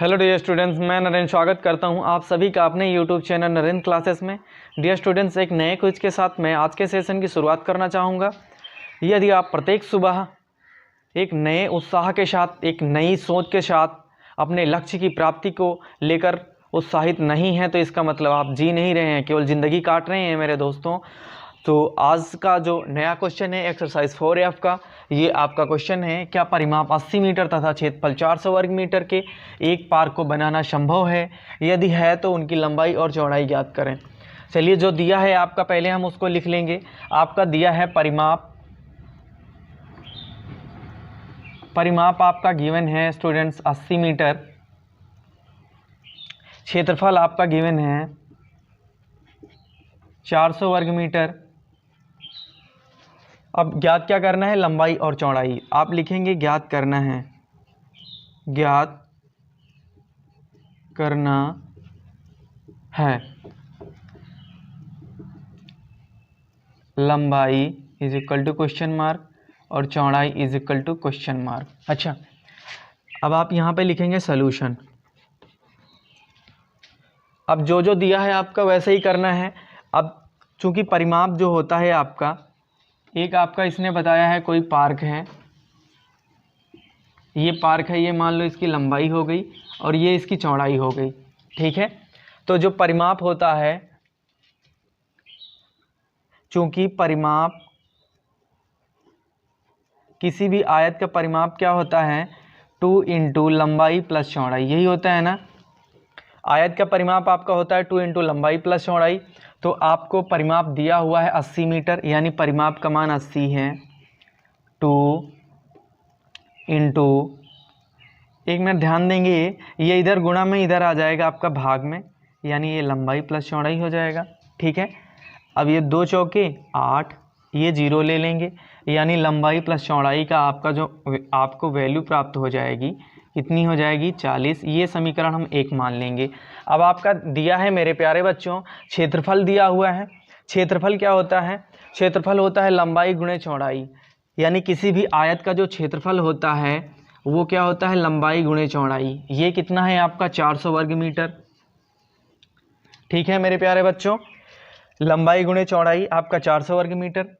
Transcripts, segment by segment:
Hello dear students, मैं नरेंद्र स्वागत करता हूं आप सभी का अपने यूट्यूब चैनल नरेंद्र क्लासेस में। डियर स्टूडेंट्स, एक नए क्विज के साथ मैं आज के सेशन की शुरुआत करना चाहूँगा। यदि आप प्रत्येक सुबह एक नए उत्साह के साथ, एक नई सोच के साथ अपने लक्ष्य की प्राप्ति को लेकर उत्साहित नहीं हैं तो इसका मतलब आप जी नहीं रहे हैं, केवल ज़िंदगी काट रहे हैं मेरे दोस्तों। तो आज का जो नया क्वेश्चन है एक्सरसाइज 4F का, ये आपका क्वेश्चन है, क्या परिमाप 80 मीटर तथा क्षेत्रफल 400 वर्ग मीटर के एक पार्क को बनाना संभव है? यदि है तो उनकी लंबाई और चौड़ाई ज्ञात करें। चलिए, जो दिया है आपका पहले हम उसको लिख लेंगे। आपका दिया है परिमाप आपका गिवन है स्टूडेंट्स 80 मीटर। क्षेत्रफल आपका गिवन है 400 वर्ग मीटर। अब ज्ञात क्या करना है? लंबाई और चौड़ाई। आप लिखेंगे ज्ञात करना है, ज्ञात करना है लंबाई is equal to question mark और चौड़ाई is equal to question mark. अच्छा, अब आप यहाँ पे लिखेंगे सॉल्यूशन। अब जो जो दिया है आपका वैसे ही करना है। अब चूंकि परिमाप जो होता है आपका, एक आपका इसने बताया है कोई पार्क है, ये पार्क है, ये मान लो इसकी लंबाई हो गई और ये इसकी चौड़ाई हो गई, ठीक है। तो जो परिमाप होता है, चूंकि परिमाप किसी भी आयत का परिमाप क्या होता है? 2 इंटू लंबाई प्लस चौड़ाई, यही होता है ना। आयत का परिमाप आपका होता है 2 इंटू लंबाई प्लस चौड़ाई। तो आपको परिमाप दिया हुआ है 80 मीटर, यानी परिमाप का मान 80 है। 2 इंटू, एक मिनट ध्यान देंगे, ये इधर गुणा में इधर आ जाएगा आपका भाग में, यानी ये लंबाई प्लस चौड़ाई हो जाएगा, ठीक है। अब ये 2 चौके 8, ये 0 ले लेंगे, यानी लंबाई प्लस चौड़ाई का आपका जो आपको वैल्यू प्राप्त हो जाएगी, कितनी हो जाएगी? 40। ये समीकरण हम 1 मान लेंगे। अब आपका दिया है मेरे प्यारे बच्चों, क्षेत्रफल दिया हुआ है। क्षेत्रफल क्या होता है? क्षेत्रफल होता है लंबाई गुणे चौड़ाई, यानी किसी भी आयत का जो क्षेत्रफल होता है वो क्या होता है? लंबाई गुणे चौड़ाई। ये कितना है आपका? 400 वर्ग मीटर, ठीक है मेरे प्यारे बच्चों। लंबाई गुणे चौड़ाई आपका 400 वर्ग मीटर,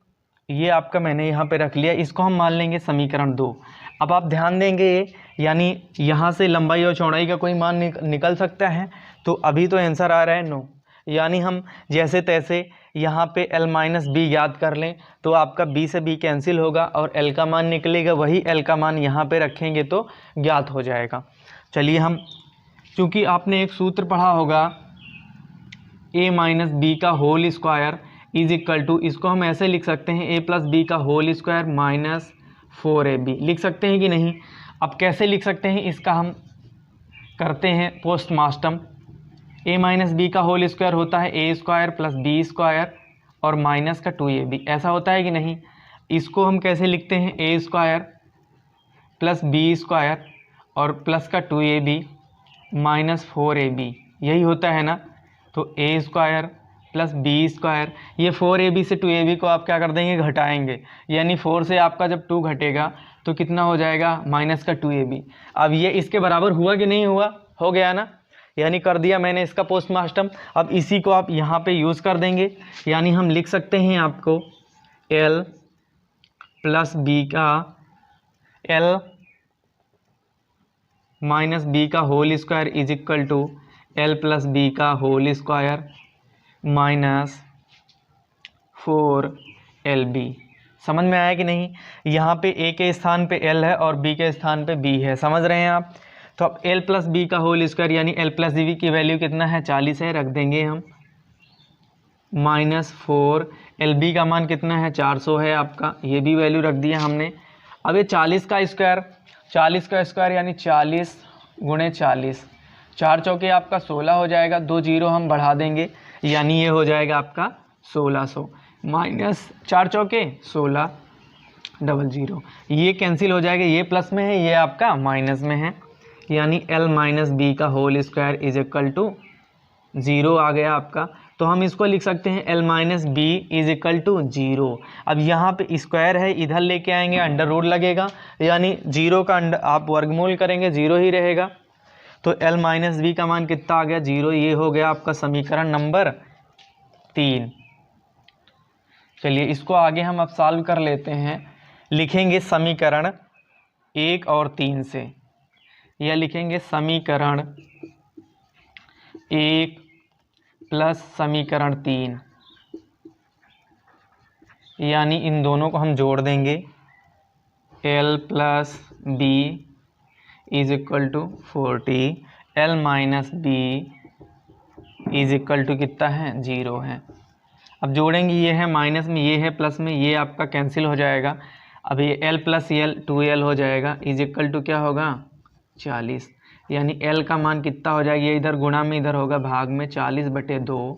ये आपका मैंने यहाँ पे रख लिया। इसको हम मान लेंगे समीकरण 2। अब आप ध्यान देंगे, यानी यहाँ से लंबाई और चौड़ाई का कोई मान निकल सकता है, तो अभी तो आंसर आ रहा है नो। यानी हम जैसे तैसे यहाँ पे L माइनस बी याद कर लें तो आपका B से B कैंसिल होगा और L का मान निकलेगा, वही L का मान यहाँ पे रखेंगे तो ज्ञात हो जाएगा। चलिए, हम चूँकि आपने एक सूत्र पढ़ा होगा A माइनस बी का whole square is equal to, इसको हम ऐसे लिख सकते हैं A प्लस बी का होल स्क्वायर माइनस 4AB, लिख सकते हैं कि नहीं? अब कैसे लिख सकते हैं इसका हम करते हैं पोस्टमार्टम। A माइनस बी का होल स्क्वायर होता है A square plus B square और माइनस का 2AB, ऐसा होता है कि नहीं? इसको हम कैसे लिखते हैं? A square plus B square और प्लस का 2AB माइनस 4AB, यही होता है ना। तो A square plus B square, ये 4AB से 2AB को आप क्या कर देंगे? घटाएंगे, यानी 4 से आपका जब 2 घटेगा तो कितना हो जाएगा? माइनस का 2AB। अब ये इसके बराबर हुआ कि नहीं हुआ? हो गया ना, यानी कर दिया मैंने इसका पोस्टमार्टम। अब इसी को आप यहाँ पे यूज़ कर देंगे, यानी हम लिख सकते हैं आपको L प्लस बी का L माइनस बी का whole square is equal to L plus B का होल स्क्वायर माइनस 4LB। समझ में आया कि नहीं? यहाँ पे A के स्थान पे L है और B के स्थान पे B है, समझ रहे हैं आप? तो अब L प्लस बी का होल स्क्वायर यानी L प्लस बी की वैल्यू कितना है? 40 है, रख देंगे हम माइनस 4। LB का मान कितना है? 400 है आपका, ये भी वैल्यू रख दिया हमने। अब ये 40 का स्क्वायर यानी 40 गुणे 40, 4 चौके आपका 16 हो जाएगा, 2 जीरो हम बढ़ा देंगे, यानी ये हो जाएगा आपका 1600 माइनस 4 चौके 16 डबल जीरो, ये कैंसिल हो जाएगा, ये प्लस में है, ये आपका माइनस में है, यानी L माइनस बी का whole square is equal to 0 आ गया आपका। तो हम इसको लिख सकते हैं L minus B is equal to 0। अब यहाँ पे स्क्वायर है, इधर लेके आएंगे, अंडर रूट लगेगा, यानी 0 का आप वर्गमूल करेंगे 0 ही रहेगा। तो l माइनस बी का मान कितना आ गया 0। ये हो गया आपका समीकरण नंबर 3। चलिए इसको आगे हम अब सॉल्व कर लेते हैं। लिखेंगे समीकरण 1 और 3 से, या लिखेंगे समीकरण 1 प्लस समीकरण 3, यानी इन दोनों को हम जोड़ देंगे। l plus B is equal to 40, l minus B is equal to कितना है 0 है। अब जोड़ेंगे, ये है माइनस में, ये है प्लस में, ये आपका कैंसिल हो जाएगा। अब ये l प्लस l 2l हो जाएगा, इज इक्वल टू क्या होगा 40, यानी l का मान कितना हो जाएगा, ये इधर गुणा में इधर होगा भाग में, 40/2,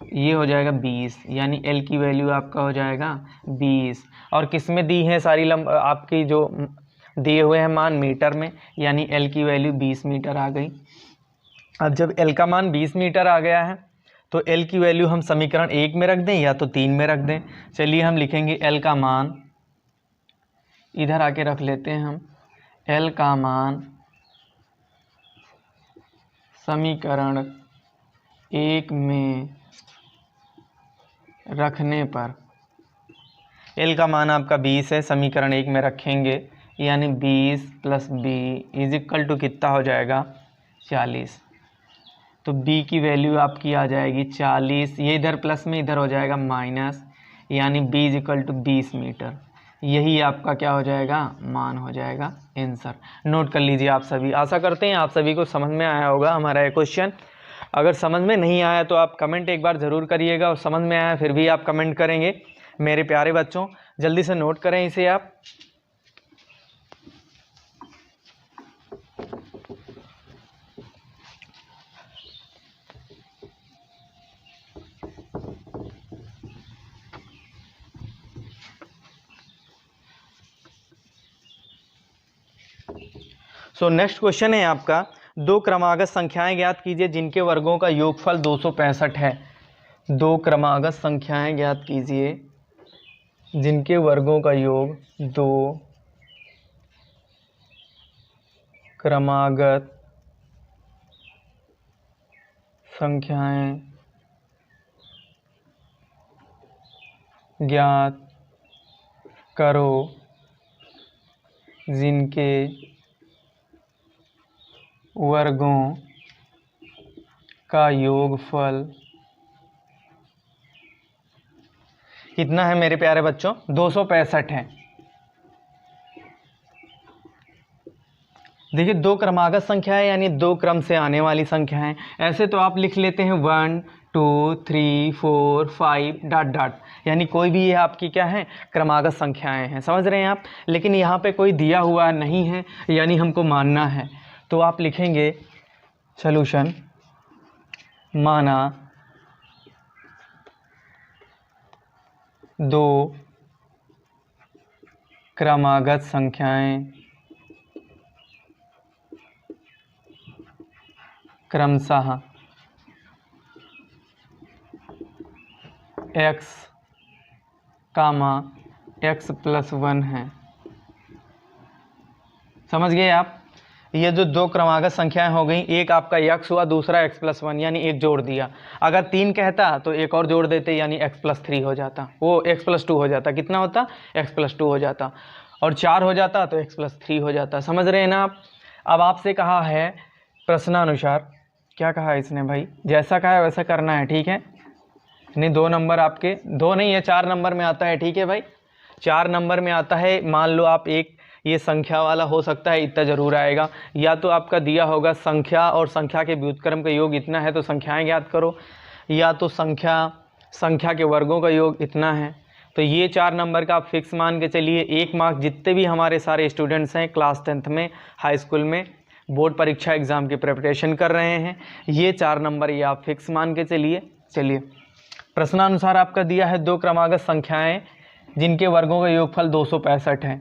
ये हो जाएगा 20, यानी l की वैल्यू आपका हो जाएगा 20। और किस में दी है सारी आपकी जो दिए हुए हैं मान मीटर में, यानी l की वैल्यू 20 मीटर आ गई। अब जब l का मान 20 मीटर आ गया है तो l की वैल्यू हम समीकरण 1 में रख दें या तो 3 में रख दें। चलिए हम लिखेंगे l का मान, इधर आके रख लेते हैं हम, l का मान समीकरण 1 में रखने पर, l का मान आपका 20 है, समीकरण 1 में रखेंगे, यानी 20 plus B is equal to कितना हो जाएगा 40। तो b की वैल्यू आपकी आ जाएगी 40, ये इधर प्लस में इधर हो जाएगा माइनस, यानी b is equal to 20 metre. यही आपका क्या हो जाएगा मान हो जाएगा आंसर। नोट कर लीजिए आप सभी। आशा करते हैं आप सभी को समझ में आया होगा हमारा ये क्वेश्चन। अगर समझ में नहीं आया तो आप कमेंट एक बार ज़रूर करिएगा, और समझ में आया फिर भी आप कमेंट करेंगे। मेरे प्यारे बच्चों जल्दी से नोट करें इसे आप। सो नेक्स्ट क्वेश्चन है आपका, दो क्रमागत संख्याएं ज्ञात कीजिए जिनके वर्गों का योगफल 265 है। दो क्रमागत संख्याएं ज्ञात कीजिए जिनके वर्गों का योग, दो क्रमागत संख्याएं ज्ञात करो जिनके वर्गों का योगफल कितना है मेरे प्यारे बच्चों 265 है। देखिए दो क्रमागत संख्या है, यानी दो क्रम से आने वाली संख्या है। ऐसे तो आप लिख लेते हैं 1 2 3 4 5 डॉट डॉट, यानी कोई भी ये आपकी क्या है क्रमागत संख्याएं हैं, समझ रहे हैं आप। लेकिन यहाँ पे कोई दिया हुआ नहीं है, यानी हमको मानना है। तो आप लिखेंगे सॉल्यूशन, माना दो क्रमागत संख्याएं क्रमशः x, x प्लस 1 है। समझ गए आप। ये जो दो क्रमागत संख्याएं हो गई, एक आपका x हुआ, दूसरा x प्लस 1, यानी एक जोड़ दिया। अगर 3 कहता तो एक और जोड़ देते, यानी x प्लस 3 हो जाता, वो x प्लस 2 हो जाता। कितना होता x प्लस 2 हो जाता। और 4 हो जाता तो x प्लस 3 हो जाता। समझ रहे हैं ना आप। अब आपसे कहा है प्रश्नानुसार, क्या कहा है इसने भाई, जैसा कहा है वैसा करना है, ठीक है। नहीं 2 नंबर आपके, 2 नहीं है 4 नंबर में आता है, ठीक है भाई। 4 नंबर में आता है। मान लो आप एक ये संख्या वाला हो सकता है, इतना जरूर आएगा। या तो आपका दिया होगा संख्या और संख्या के व्युत्क्रम का योग इतना है तो संख्याएं ज्ञात करो, या तो संख्या के वर्गों का योग इतना है। तो ये 4 नंबर का आप फिक्स मान के चलिए। 1 मार्क जितने भी हमारे सारे स्टूडेंट्स हैं क्लास 10th में, हाई स्कूल में, बोर्ड परीक्षा एग्ज़ाम की प्रिपरेशन कर रहे हैं, ये 4 नंबर ये आप फिक्स मान के चलिए। चलिए प्रश्नानुसार आपका दिया है दो क्रमागत संख्याएं जिनके वर्गों का योगफल 265 है।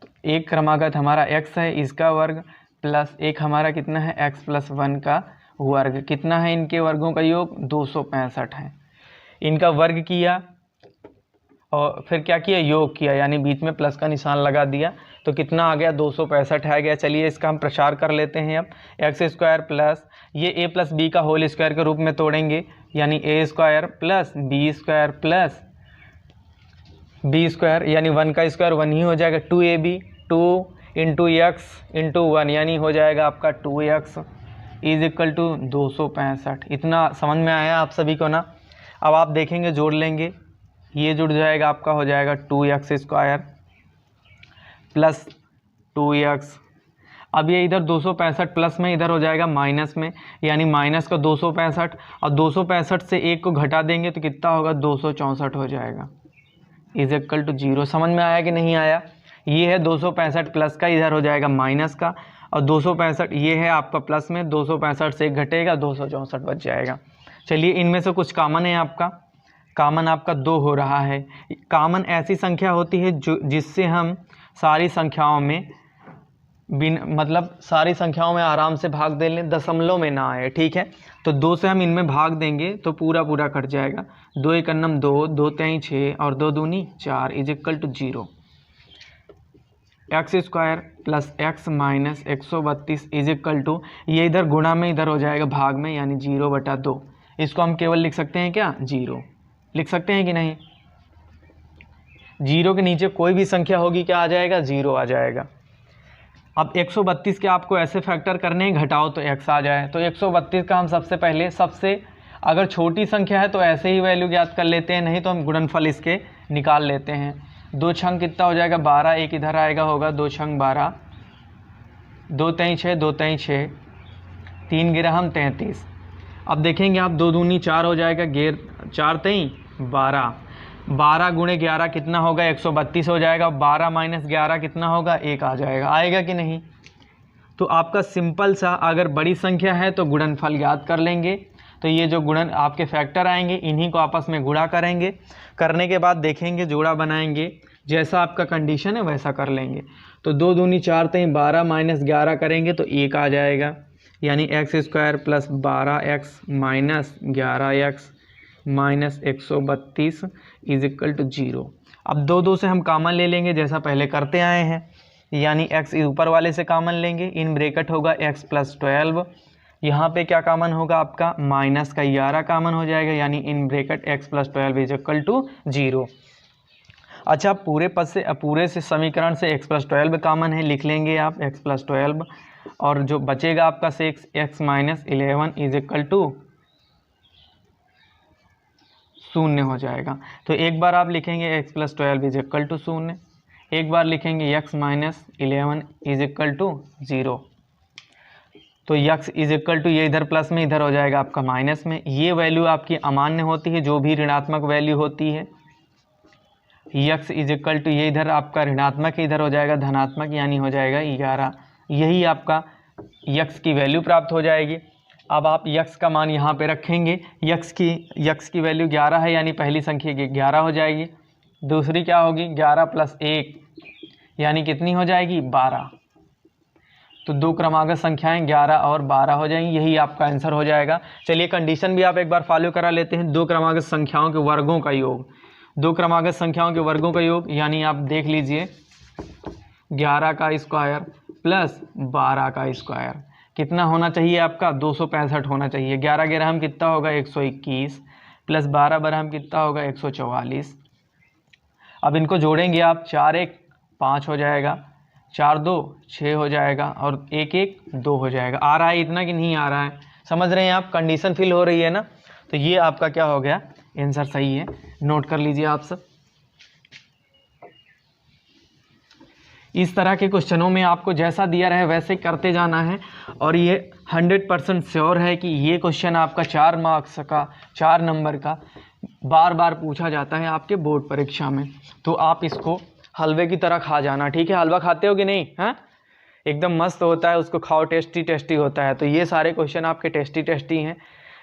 तो एक क्रमागत हमारा x है, इसका वर्ग, प्लस एक हमारा कितना है x प्लस 1 का वर्ग। कितना है इनके वर्गों का योग 265 है। इनका वर्ग किया और फिर क्या किया, योग किया, यानी बीच में प्लस का निशान लगा दिया। तो कितना आ गया, 265 आ गया। चलिए इसका हम प्रसार कर लेते हैं। अब एक्स स्क्वायर प्लस ये ए प्लस बी का होल स्क्वायर के रूप में तोड़ेंगे, यानी A square plus B square plus B square, यानी 1 का स्क्वायर 1 ही हो जाएगा। 2ab 2 इंटू एक्स इंटू 1, यानी हो जाएगा आपका 2x इज इक्वल टू 265। इतना समझ में आया आप सभी को ना। अब आप देखेंगे जोड़ लेंगे, ये जुड़ जाएगा आपका, हो जाएगा 2x स्क्वायर प्लस 2x। अब ये इधर 265 प्लस में, इधर हो जाएगा माइनस में, यानी माइनस का 265, और 265 से 1 को घटा देंगे तो कितना होगा, 264 हो जाएगा इज इक्वल टू 0। समझ में आया कि नहीं आया। ये है 265 प्लस का, इधर हो जाएगा माइनस का, और 265 ये है आपका प्लस में, 265 से 1 घटेगा, 264 बच जाएगा। चलिए इनमें से कुछ कॉमन है आपका, कॉमन आपका 2 हो रहा है। कॉमन ऐसी संख्या होती है जो जिससे हम सारी संख्याओं में मतलब सारी संख्याओं में आराम से भाग दे लें, दशमलव में ना आए, ठीक है। तो 2 से हम इनमें भाग देंगे तो पूरा पूरा कट जाएगा। 2 1 2, 2 3 6 और 2 दूनी 4 is equal to 0। X square plus X minus 132 is equal to, ये इधर गुणा में इधर हो जाएगा भाग में, यानी 0/2। इसको हम केवल लिख सकते हैं क्या, 0 लिख सकते हैं कि नहीं। 0 के नीचे कोई भी संख्या होगी क्या आ जाएगा, 0 आ जाएगा। अब 132 के आपको ऐसे फैक्टर करने हैं, घटाओ तो x आ जाए। तो 132 का हम सबसे पहले अगर छोटी संख्या है तो ऐसे ही वैल्यू ज्ञात कर लेते हैं, नहीं तो हम गुणनफल इसके निकाल लेते हैं। 2 छंग कितना हो जाएगा, 12, एक इधर आएगा, होगा 2 छंग 12, 2 3 6, 2 3 6, 3 गिरा हम 33। अब देखेंगे आप 2 दूनी 4 हो जाएगा, 4 3 12, 12 गुणे 11 कितना होगा, 132 हो जाएगा। 12 माइनस 11 कितना होगा, 1 आ जाएगा। आएगा कि नहीं। तो आपका सिंपल सा, अगर बड़ी संख्या है तो गुणनफल ज्ञात कर लेंगे, तो ये जो गुणन आपके फैक्टर आएंगे इन्हीं को आपस में गुणा करेंगे, करने के बाद देखेंगे जोड़ा बनाएंगे, जैसा आपका कंडीशन है वैसा कर लेंगे। तो 2 दूनी 4 3 12 माइनस 11 करेंगे तो 1 आ जाएगा, यानी X square plus 12x minus 11x minus 132 is equal to 0। अब 2 से हम कॉमन ले लेंगे जैसा पहले करते आए हैं, यानी x ऊपर वाले से कॉमन लेंगे, इन ब्रैकेट होगा x प्लस 12, यहाँ पे क्या कॉमन होगा आपका, माइनस का 11 कॉमन हो जाएगा, यानी in bracket x plus 12 is equal to 0। अच्छा पूरे से समीकरण से x प्लस 12 कॉमन है, लिख लेंगे आप x प्लस 12, और जो बचेगा आपका 6x minus 11 is equal to 0 हो जाएगा। तो एक बार आप लिखेंगे x plus 12 is equal to 0, एक बार लिखेंगे x minus 11 is equal to 0। तो x इज इक्वल टू, ये इधर प्लस में इधर हो जाएगा आपका माइनस में। ये वैल्यू आपकी अमान्य होती है, जो भी ऋणात्मक वैल्यू होती है। x इज इक्वल टू, ये इधर आपका ऋणात्मक इधर हो जाएगा धनात्मक, यानी हो जाएगा 11। यही आपका x की वैल्यू प्राप्त हो जाएगी। अब आप x का मान यहाँ पे रखेंगे, x की वैल्यू 11 है, यानी पहली संख्या 11 हो जाएगी। दूसरी क्या होगी, 11 प्लस 1 यानी कितनी हो जाएगी, 12। तो 2 क्रमागत संख्याएं 11 और 12 हो जाएंगी, यही आपका आंसर हो जाएगा। चलिए कंडीशन भी आप एक बार फॉलो करा लेते हैं। 2 क्रमागत संख्याओं के वर्गों का योग, 2 क्रमागत संख्याओं के वर्गों का योग, यानी आप देख लीजिए 11 का स्क्वायर प्लस 12 का स्क्वायर कितना होना चाहिए आपका, 265 होना चाहिए। 11 11 कितना होगा, 121 प्लस 12 12 कितना होगा, 144। अब इनको जोड़ेंगे आप, 4 1 5 हो जाएगा, 4 2 6 हो जाएगा, और 1 1 2 हो जाएगा। आ रहा है इतना कि नहीं आ रहा है, समझ रहे हैं आप, कंडीशन फिल हो रही है ना। तो ये आपका क्या हो गया, आंसर सही है, नोट कर लीजिए आप सब। इस तरह के क्वेश्चनों में आपको जैसा दिया रहे वैसे करते जाना है, और ये 100% श्योर है कि ये क्वेश्चन आपका 4 मार्क्स का, 4 नंबर का बार बार पूछा जाता है आपके बोर्ड परीक्षा में। तो आप इसको हलवे की तरह खा जाना, ठीक है। हलवा खाते हो कि नहीं, हाँ, एकदम मस्त होता है, उसको खाओ, टेस्टी टेस्टी होता है। तो ये सारे क्वेश्चन आपके टेस्टी टेस्टी हैं।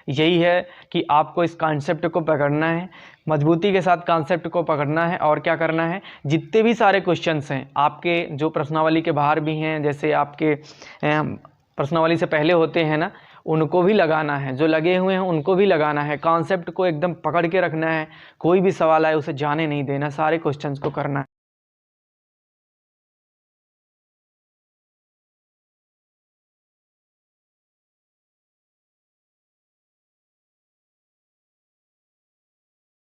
यही है कि आपको इस कॉन्सेप्ट को पकड़ना है, मजबूती के साथ कॉन्सेप्ट को पकड़ना है, और क्या करना है, जितने भी सारे क्वेश्चंस हैं आपके जो प्रश्नावली के बाहर भी हैं, जैसे आपके प्रश्नावली से पहले होते हैं ना, उनको भी लगाना है, जो लगे हुए हैं उनको भी लगाना है। कॉन्सेप्ट को एकदम पकड़ के रखना है, कोई भी सवाल आए उसे जाने नहीं देना, सारे क्वेश्चंस को करना है।